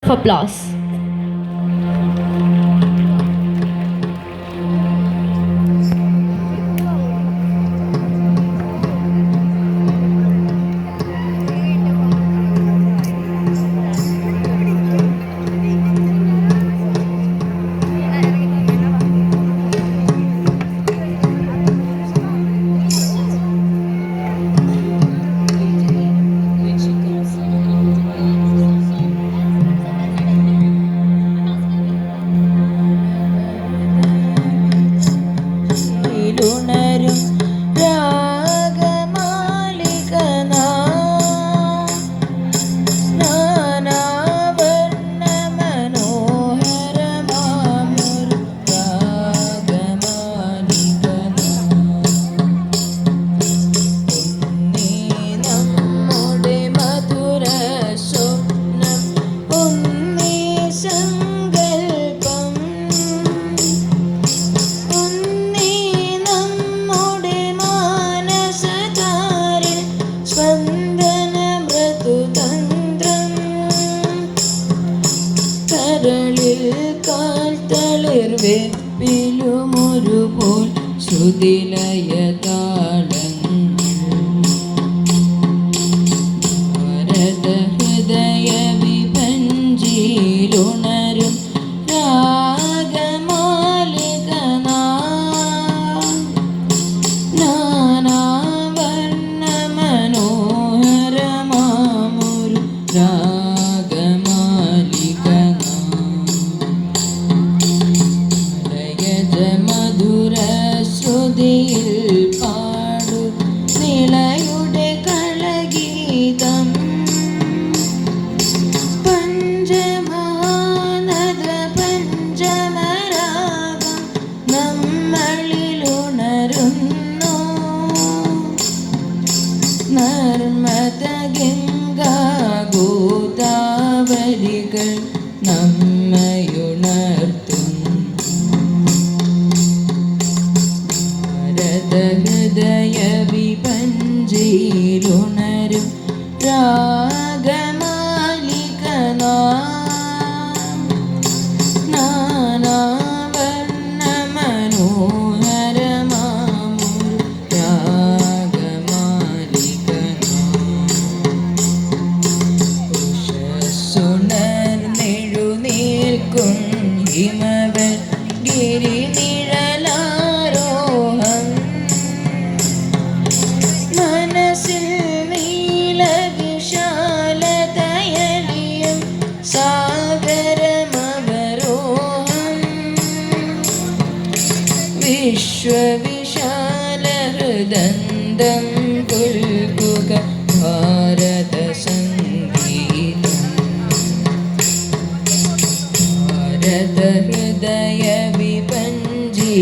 applause. വെപ്പിലുമൊരുപോൽ ശ്രുതിലയതാളങ്ങൾ ഹൃദയ വിഭഞ്ചിയിലുണരും നാനാവർണ്ണമനോഹരമാമൊരു മധുര ശ്രുതിയിൽ പാടു നിളയുടെ കളഗീതം പഞ്ചമഹാനദ പഞ്ചമരാഗം നമ്മളിലുണരുന്നു നർമ്മദ ഗംഗാ ഗോദാവരികൾ നമ്മയുണർത്തുന്നു ഹൃദയ വിഭഞ്ചിയിലുണരും രാഗമാലിക നാനാവർണ്ണമനോഹരമാമൊരു രാഗമാലിക ഉഷസ്സുണർന്നെഴുന്നേൽക്കും ഹിമവൻ ഗിരിനിഴലാരോഹം മനസ്സിൽ നീലവിശാലതയലിയും സാഗരമവരോഹം വിശ്വവിശാല ഹൃദന്തം പുൽകുക ഭാരത സംഗീതം ഭാരത ഹൃദയ വിഭഞ്ചി